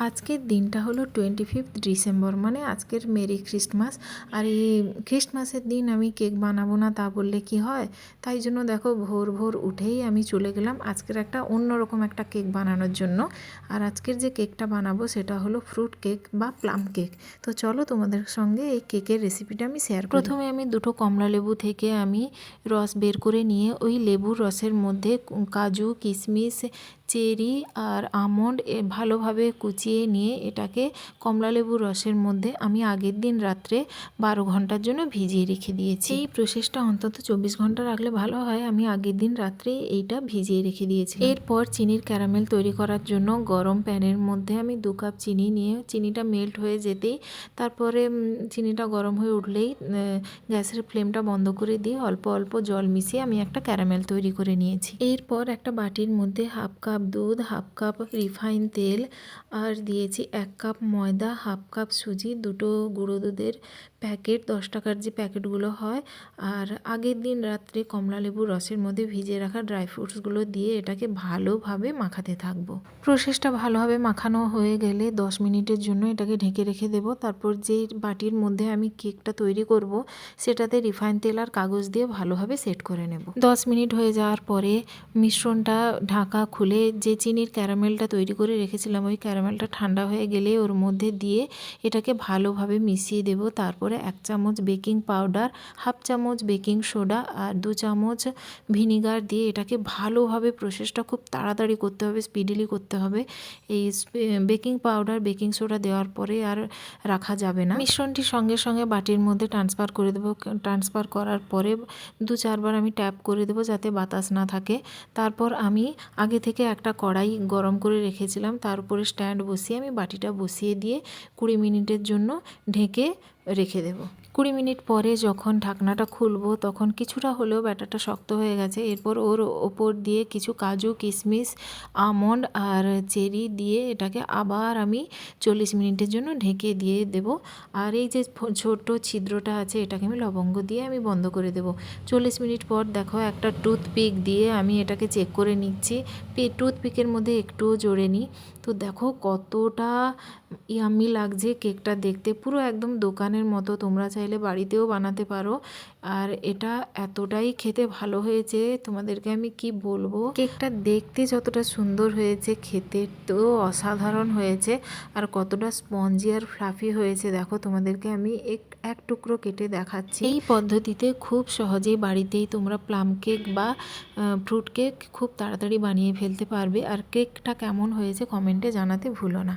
আজকের দিনটা হলো 25 ডিসেম্বর, মানে আজকের মেরি ক্রিসমাস। আর এই ক্রিসমাসের দিন আমি কেক বানাবো না তা বললে কি হয়? তাই জন্য দেখো ভোর ভোর উঠেই আমি চলে গেলাম আজকের একটা অন্যরকম একটা কেক বানানোর জন্য। আর আজকের যে কেকটা বানাবো সেটা হলো ফ্রুট কেক বা প্লাম কেক। তো চলো তোমাদের সঙ্গে এই কেকের রেসিপিটা আমি শেয়ার করি। প্রথমে আমি দুটো কমলা লেবু থেকে আমি রস বের করে নিয়ে ওই লেবুর রসের মধ্যে কাজু, কিশমিশ, চেরি আর আমন্ড ভালোভাবে কুচিয়ে নিয়ে এটাকে কমলালেবুর রসের মধ্যে আমি আগের দিন রাত্রে 12 ঘন্টার জন্য ভিজিয়ে রেখে দিয়েছি। এই প্রসেসটা অন্তত 24 ঘন্টা রাখলে ভালো হয়। আমি আগের দিন রাত্রে এইটা ভিজিয়ে রেখে দিয়েছি। এরপর চিনির ক্যারামেল তৈরি করার জন্য গরম প্যানের মধ্যে আমি 2 কাপ চিনি নিয়ে চিনিটা মেল্ট হয়ে যেতেই তারপরে চিনিটা গরম হয়ে উঠলেই গ্যাসের ফ্লেমটা বন্ধ করে দিয়ে অল্প অল্প জল মিশিয়ে আমি একটা ক্যারামেল তৈরি করে নিয়েছি। এরপর একটা বাটির মধ্যে হাফ কাপ দুধ, হাফ কাপ রিফাইন তেল আর দিয়েছি 1 কাপ ময়দা, হাফ কাপ সুজি, দুটো গুঁড়ো দুধের প্যাকেট 10 টাকার যে প্যাকেটগুলো হয়, আর আগের দিন রাত্রে কমলালেবুর রসের মধ্যে ভিজিয়ে রাখা ড্রাই ফ্রুটসগুলো দিয়ে এটাকে ভালোভাবে মাখাতে থাকবো। প্রসেসটা ভালোভাবে মাখানো হয়ে গেলে 10 মিনিটের জন্য এটাকে ঢেকে রেখে দেবো। তারপর যেই বাটির মধ্যে আমি কেকটা তৈরি করব সেটাতে রিফাইন তেল আর কাগজ দিয়ে ভালোভাবে সেট করে নেব। 10 মিনিট হয়ে যাওয়ার পরে মিশ্রণটা ঢাকা খুলে যে চিনির ক্যারামেলটা তৈরি করে রেখেছিলাম ওই ক্যারামেলটা ঠান্ডা হয়ে গেলে ওর মধ্যে দিয়ে এটাকে ভালোভাবে মিশিয়ে দেব। তারপরে 1 চামচ বেকিং পাউডার, হাফ চামচ বেকিং সোডা আর 2 চামচ ভিনিগার দিয়ে এটাকে ভালোভাবে প্রসেসটা খুব তাড়াতাড়ি করতে হবে, স্পিডিলি করতে হবে। এই বেকিং পাউডার বেকিং সোডা দেওয়ার পরে আর রাখা যাবে না। মিশ্রণটি সঙ্গে সঙ্গে বাটির মধ্যে ট্রান্সফার করে দেবো। ট্রান্সফার করার পরে 2-4 বার আমি ট্যাপ করে দেবো যাতে বাতাস না থাকে। তারপর আমি আগে থেকে একটা কড়াই গরম করে রেখেছিলাম, তার উপরে স্ট্যান্ড বসিয়ে আমি বাটিটা বসিয়ে দিয়ে 20 মিনিটের জন্য ঢেকে রেখে দেব। 20 মিনিট পরে যখন ঢাকনাটা খুলবো তখন কিছুটা হলেও ব্যাটারটা শক্ত হয়ে গেছে। এরপর ওর ওপর দিয়ে কিছু কাজু, কিশমিশ, আমন্ড আর চেরি দিয়ে এটাকে আবার আমি 40 মিনিটের জন্য ঢেকে দিয়ে দেব। আর এই যে ছোট ছিদ্রটা আছে এটাকে আমি লবঙ্গ দিয়ে আমি বন্ধ করে দেব। 40 মিনিট পর দেখো একটা টুথপিক দিয়ে আমি এটাকে চেক করে নিচ্ছি। টুথপিকের মধ্যে একটুও জোড়েনি। তো দেখো কতটা ইয়াম্মি লাগছে কেকটা দেখতে, পুরো একদম দোকানের মতো। তোমরা চাইলে বাড়িতেও বানাতে পারো। আর এটা এতটাই খেতে ভালো হয়েছে তোমাদেরকে আমি কি বলবো। কেকটা দেখতে যতটা সুন্দর হয়েছে খেতে তো অসাধারণ হয়েছে। আর কতটা স্পঞ্জি আর ফ্লাফি হয়েছে দেখো, তোমাদেরকে আমি এক টুকরো কেটে দেখাচ্ছি। এই পদ্ধতিতে খুব সহজেই বাড়িতেই তোমরা প্লাম কেক বা ফ্রুট কেক খুব তাড়াতাড়ি বানিয়ে ফেলতে পারবে। আর কেকটা কেমন হয়েছে কমেন্টে জানাতে ভুলো না।